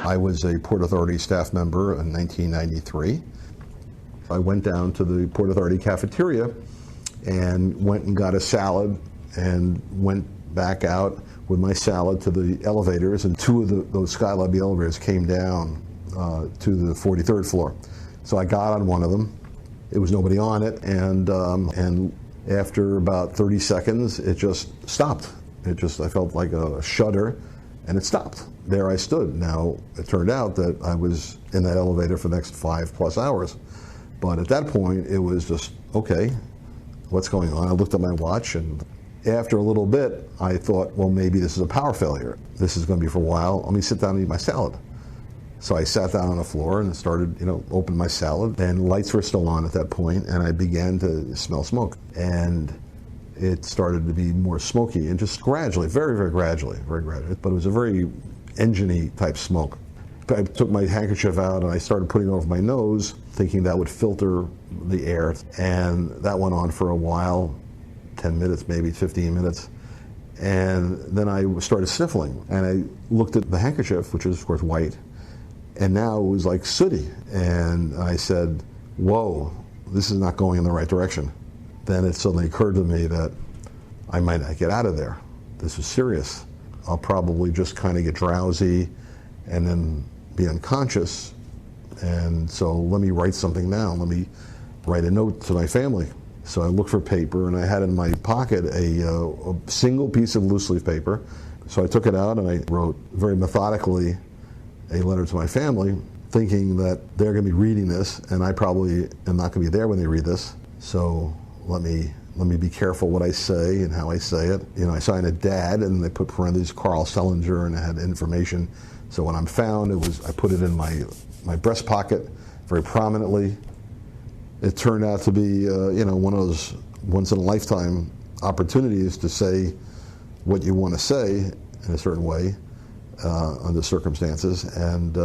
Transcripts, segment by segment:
I was a Port Authority staff member in 1993. I went down to the Port Authority cafeteria and went and got a salad and went back out with my salad to the elevators, and two of those Skylobby elevators came down to the 43rd floor. So I got on one of them. It was nobody on it, and after about 30 seconds, it just stopped. I felt like a shudder, and it stopped. There I stood. Now, it turned out that I was in that elevator for the next 5+ hours. But at that point, it was just, okay, what's going on? I looked at my watch, and after a little bit, I thought, well, maybe this is a power failure. This is going to be for a while. Let me sit down and eat my salad. So I sat down on the floor and started, opened my salad, and lights were still on at that point, and I began to smell smoke. And it started to be more smoky, and just gradually, very, very gradually, but it was a very engine-y type smoke. I took my handkerchief out and I started putting it over my nose, thinking that would filter the air, and that went on for a while, 10 minutes, maybe 15 minutes. And then I started sniffling, and I looked at the handkerchief, which is of course white, and now it was like sooty. And I said, whoa, this is not going in the right direction. Then it suddenly occurred to me that I might not get out of there. This is serious. I'll probably just kind of get drowsy and then be unconscious. And so let me write something down. Let me write a note to my family. So I looked for paper, and I had in my pocket a single piece of loose leaf paper. So I took it out and I wrote very methodically a letter to my family, thinking that they're going to be reading this, and I probably am not going to be there when they read this. So let me be careful what I say and how I say it. I signed it Dad, and they put parentheses Carl Selinger, and it had information. So when I'm found, I put it in my breast pocket very prominently. It turned out to be one of those once in a lifetime opportunities to say what you want to say in a certain way under circumstances, and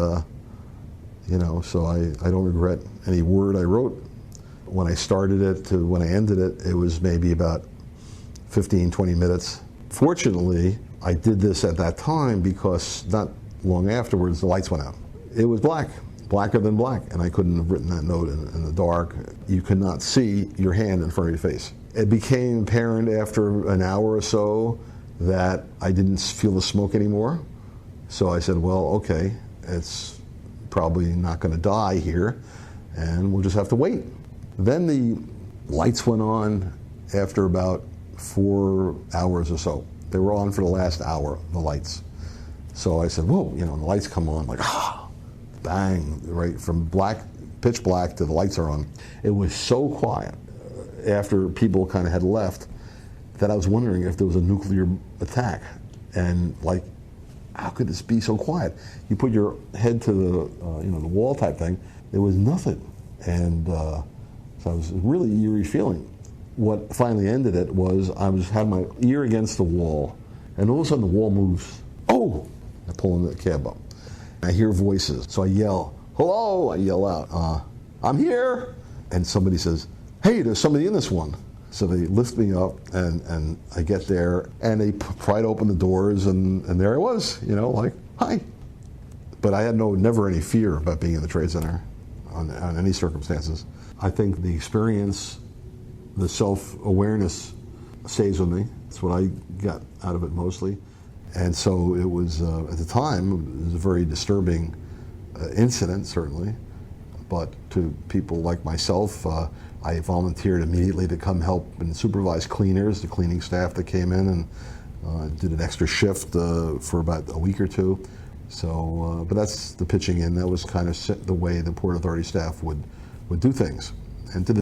so I don't regret any word I wrote. When I started it to when I ended it, it was maybe about 15-20 minutes. Fortunately, I did this at that time because not long afterwards the lights went out. It was blacker than black, and I couldn't have written that note in the dark. You could not see your hand in front of your face. It became apparent after an hour or so that I didn't feel the smoke anymore. So I said, well, okay, it's probably not going to die here, and we'll just have to wait. Then the lights went on after about 4 hours or so. They were on for the last hour, the lights. So I said, whoa, the lights come on, like, bang, right from pitch black to the lights are on. It was so quiet after people kind of had left that I was wondering if there was a nuclear attack. And like, how could this be so quiet? You put your head to the wall type thing, there was nothing. And so it was a really eerie feeling. What finally ended it was I had my ear against the wall, and all of a sudden the wall moves. Oh! I pull in the cab up. I hear voices, so I yell, hello! I yell out, I'm here! And somebody says, hey, there's somebody in this one. So they lift me up, and I get there, and they pried open the doors, and there I was, like, hi. But I had never any fear about being in the Trade Center on any circumstances. I think the experience, the self-awareness stays with me. That's what I got out of it mostly. And so it was, at the time, it was a very disturbing incident, certainly. But to people like myself, I volunteered immediately to come help and supervise cleaners, the cleaning staff that came in, and did an extra shift for about a week or two. So, but that's the pitching in. That was kind of the way the Port Authority staff would do things. And to